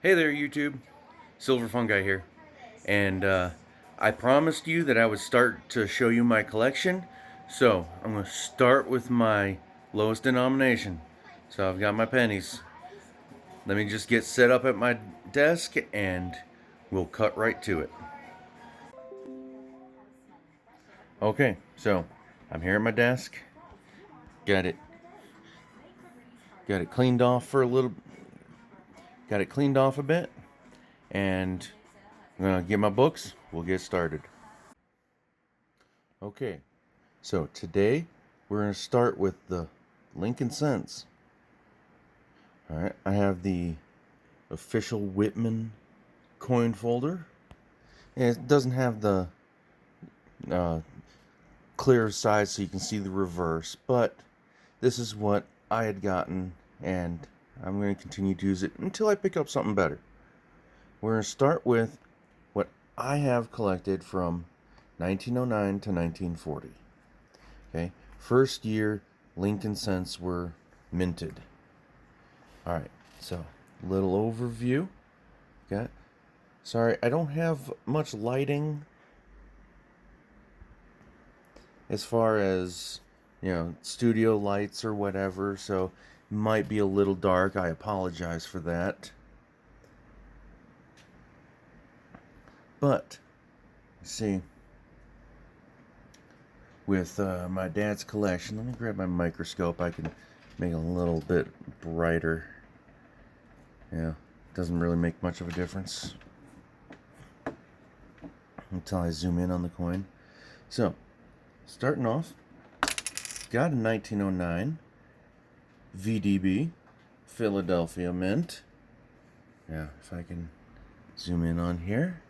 Hey there, YouTube. Silver Fungi here. And I promised you that I would start to show you my collection. So I'm going to start with my lowest denomination. So I've got my pennies. Let me just get set up at my desk and we'll cut right to it. Okay, so I'm here at my desk. Got it. Got it cleaned off for a little. Got it cleaned off a bit. And I'm going to get my books. We'll get started. Okay, so today we're going to start with the Lincoln Cents. All right, I have the official Whitman coin folder. And it doesn't have the uh, clear side so you can see the reverse, but this is what I had gotten, and I'm going to continue to use it until I pick up something better. We're going to start with what I have collected from 1909 to 1940. Okay, first year Lincoln Cents were minted. All right, so little overview. Okay, sorry, I don't have much lighting as far as, studio lights or whatever, so it might be a little dark. I apologize for that. But, see, with my dad's collection, let me grab my microscope. I can make it a little bit brighter. Yeah, doesn't really make much of a difference until I zoom in on the coin. So, starting off, got a 1909 VDB Philadelphia Mint. Yeah, if I can zoom in on here.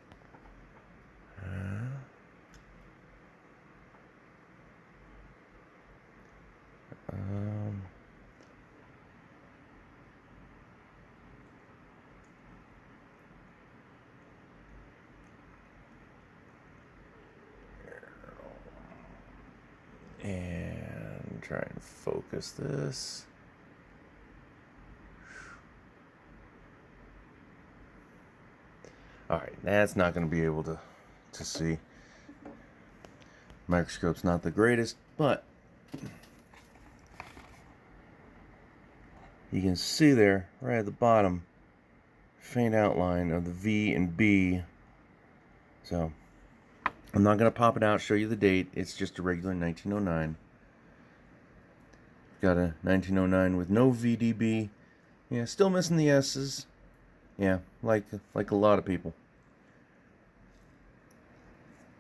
Um, and try and focus this. Alright, that's not going to be able to see. Microscope's not the greatest, but you can see there, right at the bottom, faint outline of the V and B. So, I'm not going to pop it out, show you the date. It's just a regular 1909. Got a 1909 with no VDB. Yeah, still missing the S's. Yeah, like a lot of people.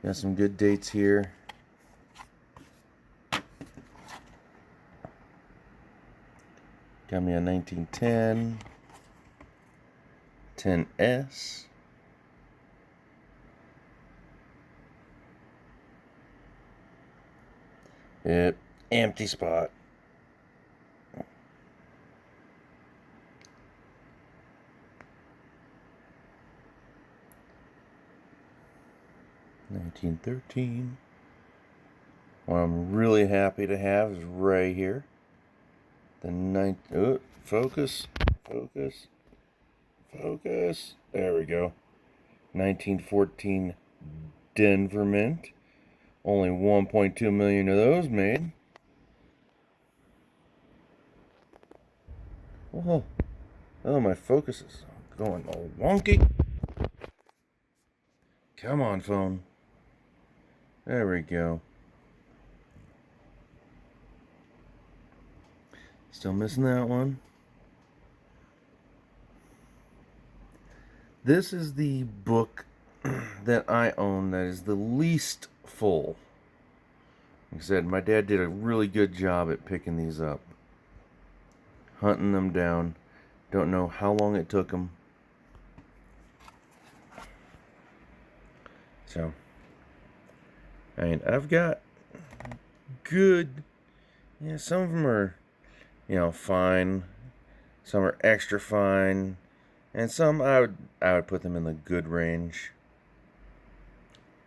Got some good dates here. Got me a 1910, 10S, yep, empty spot. $1913. What I'm really happy to have is right here. Focus. There we go. 1914 Denver Mint. Only 1.2 million of those made. Oh, my focus is going all wonky. Come on, phone. There we go. Still missing that one. This is the book that I own that is the least full. Like I said, my dad did a really good job at picking these up, hunting them down. Don't know how long it took him. So, I've got good, some of them are, fine. Some are extra fine. And some I would put them in the good range.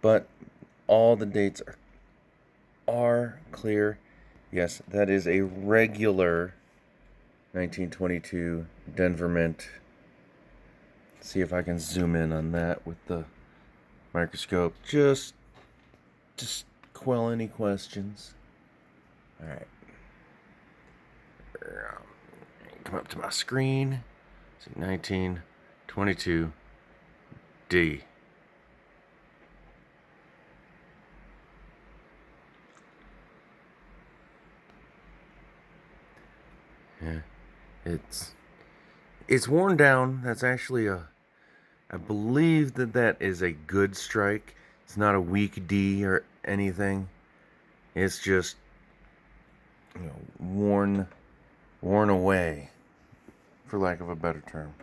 But all the dates are clear. Yes, that is a regular 1922 Denver Mint. see if I can zoom in on that with the microscope. Just quell any questions. All right. Come up to my screen. See 1922D. Yeah, it's worn down. That's actually I believe that is a good strike. It's not a weak D or anything. It's just, worn away, for lack of a better term.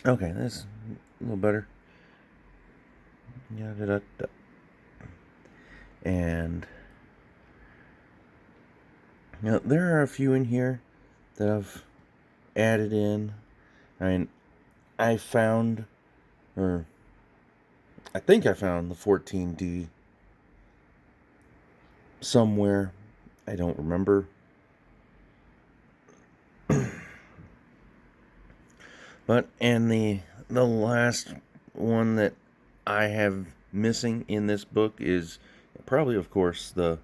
Okay, that's a little better. And there are a few in here that I've added in. I mean, I think I found the 14D somewhere. I don't remember. And the last one that I have missing in this book is probably, of course, the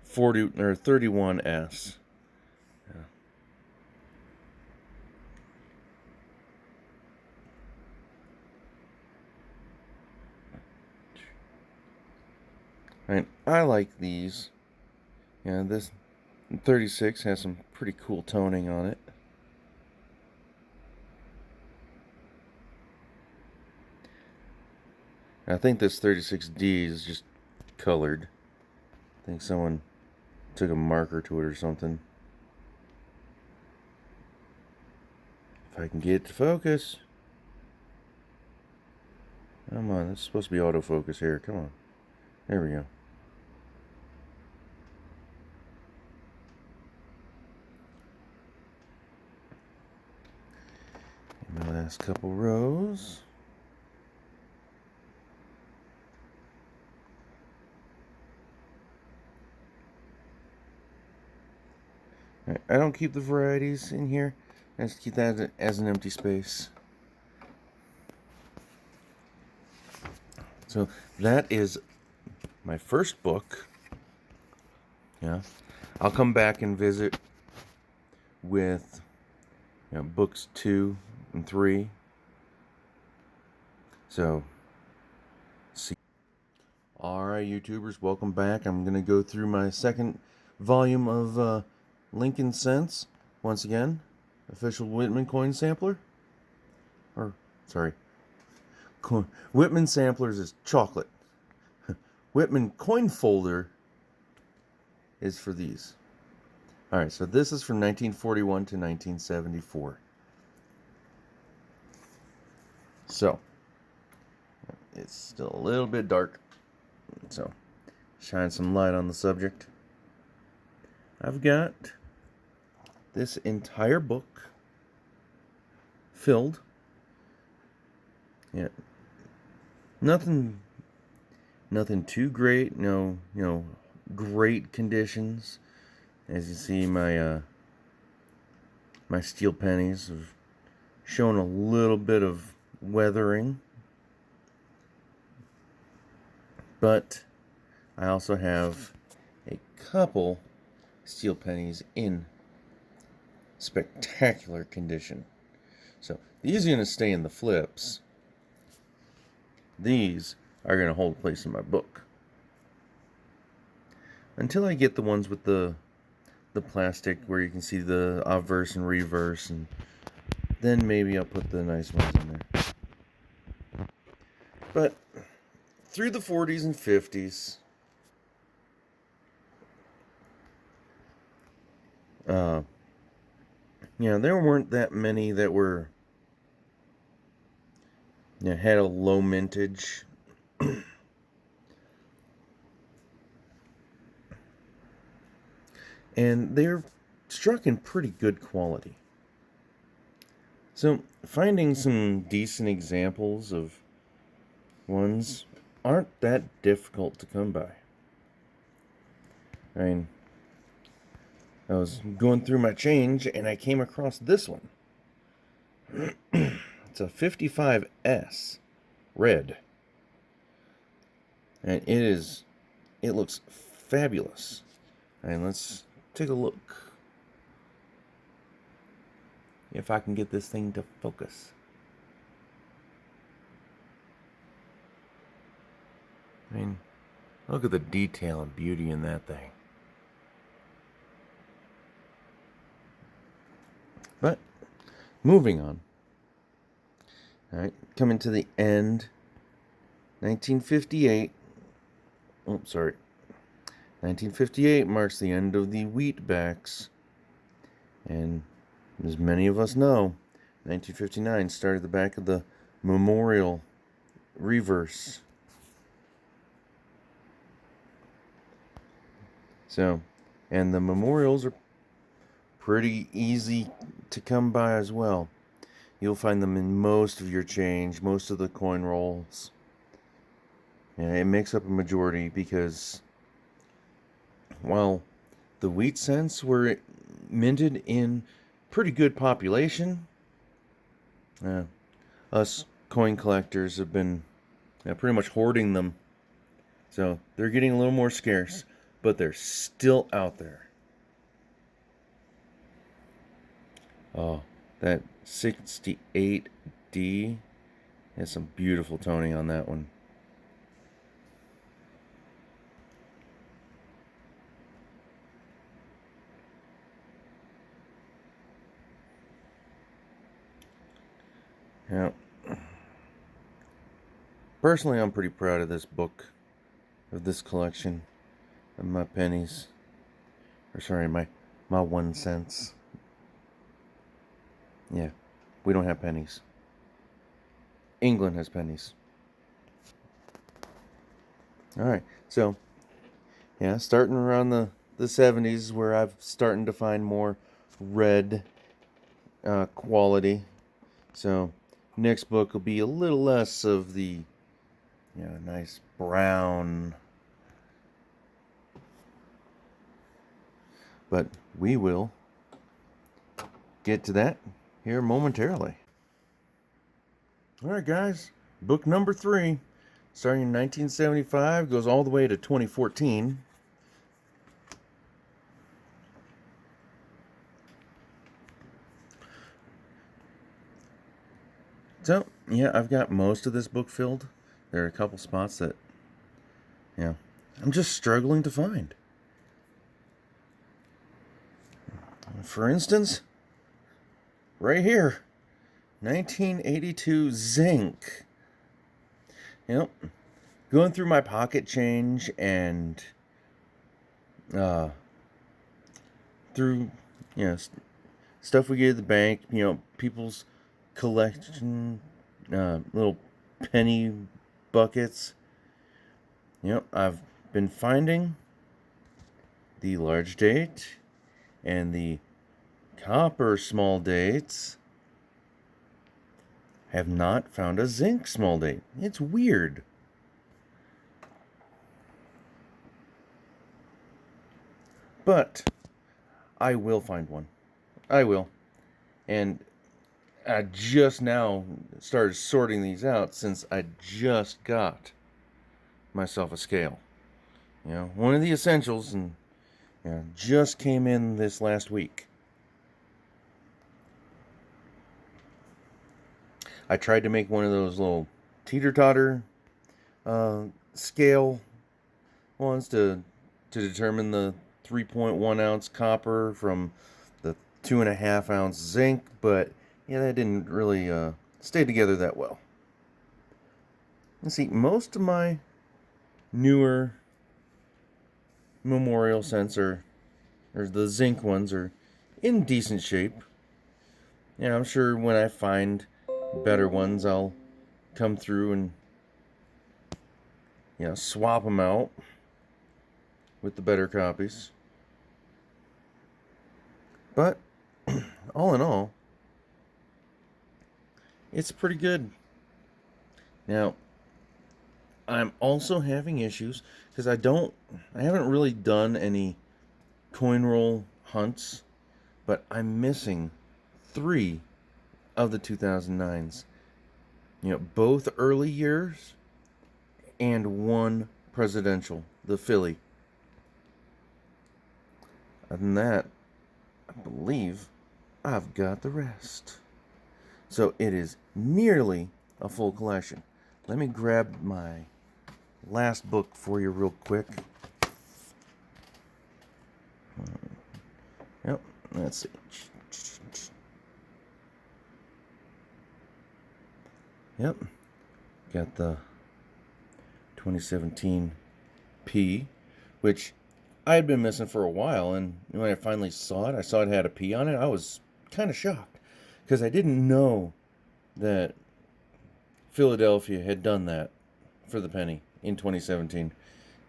31S. Yeah. Right, I like these. Yeah, this 36 has some pretty cool toning on it. I think this 36D is just colored. I think someone took a marker to it or something. If I can get it to focus. Come on, it's supposed to be autofocus here. Come on. There we go. And the last couple rows. I don't keep the varieties in here. I just keep that as an empty space. So that is my first book. Yeah, I'll come back and visit with books 2 and 3. So, see. Alright, YouTubers, welcome back. I'm going to go through my second volume of Lincoln Cents. Once again, official Whitman coin sampler. Or, sorry. Whitman samplers is chocolate. Whitman coin folder is for these. Alright, so this is from 1941 to 1974. So, it's still a little bit dark. So, shine some light on the subject. I've got this entire book filled. Yeah. Nothing too great. No, great conditions. As you see, my my steel pennies have shown a little bit of weathering. But I also have a couple steel pennies in spectacular condition. So these are going to stay in the flips. These are going to hold place in my book. Until I get the ones with the plastic where you can see the obverse and reverse, and then maybe I'll put the nice ones in there. But through the 40s and 50s, there weren't that many that were had a low mintage. And they're struck in pretty good quality. So finding some decent examples of ones aren't that difficult to come by. I mean, I was going through my change and I came across this one. It's a 55S red. And it looks fabulous. And let's take a look. If I can get this thing to focus. I mean, look at the detail and beauty in that thing. But, moving on. Alright, coming to the end. 1958. Oh, sorry. 1958 marks the end of the wheatbacks. And as many of us know, 1959 started the back of the memorial reverse. So, and the memorials are pretty easy to come by as well. You'll find them in most of your change, most of the coin rolls. And it makes up a majority because, while the wheat cents were minted in pretty good population, us coin collectors have been pretty much hoarding them. So they're getting a little more scarce, but they're still out there. Oh, that 68D has some beautiful toning on that one. Yeah. Personally, I'm pretty proud of this book, of this collection, of my pennies. Or sorry, my 1 cents. Yeah, we don't have pennies. England has pennies. Alright, so, yeah, starting around the 70s where I've starting to find more red quality. So, next book will be a little less of the nice brown. But we will get to that here momentarily. Alright guys, book number 3, starting in 1975, goes all the way to 2014. So, yeah, I've got most of this book filled. There are a couple spots that, I'm just struggling to find. For instance, right here, 1982 zinc. Going through my pocket change and through, stuff we get at the bank, people's collection, little penny buckets. I've been finding the large date and the copper small dates. Have not found a zinc small date. It's weird. But I will find one. I will. And I just now started sorting these out since I just got myself a scale. One of the essentials, and just came in this last week. I tried to make one of those little teeter-totter scale ones to determine the 3.1 ounce copper from the 2.5 ounce zinc, but that didn't really stay together that well. Let's see, most of my newer memorial cents or the zinc ones are in decent shape. I'm sure when I find better ones, I'll come through and swap them out with the better copies. But all in all, it's pretty good. Now, I'm also having issues because I haven't really done any coin roll hunts, but I'm missing 3 of the 2009s. You know, both early years and one presidential, the Philly. Other than that, I believe I've got the rest. So it is nearly a full collection. Let me grab my last book for you real quick. Yep, let's see. Yep, got the 2017 P, which I had been missing for a while, and when I finally saw it, I saw it had a P on it. I was kind of shocked because I didn't know that Philadelphia had done that for the penny in 2017.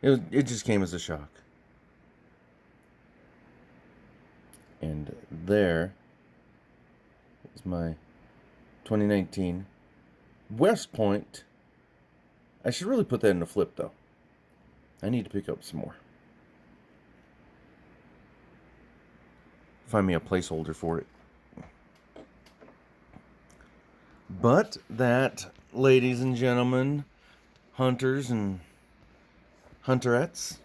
It just came as a shock. And there is my 2019 West Point. I should really put that in a flip, though. I need to pick up some more. Find me a placeholder for it. But that, ladies and gentlemen, hunters and hunterettes,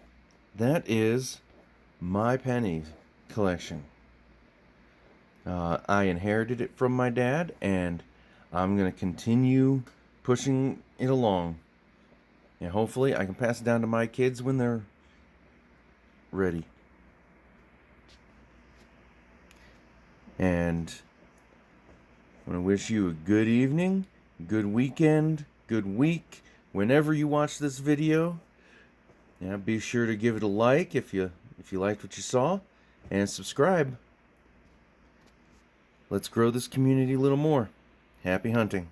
that is my penny collection. I inherited it from my dad, and I'm going to continue pushing it along. And hopefully I can pass it down to my kids when they're ready. And I want to wish you a good evening, good weekend, good week, whenever you watch this video. Yeah, be sure to give it a like if you liked what you saw, and subscribe. Let's grow this community a little more. Happy hunting.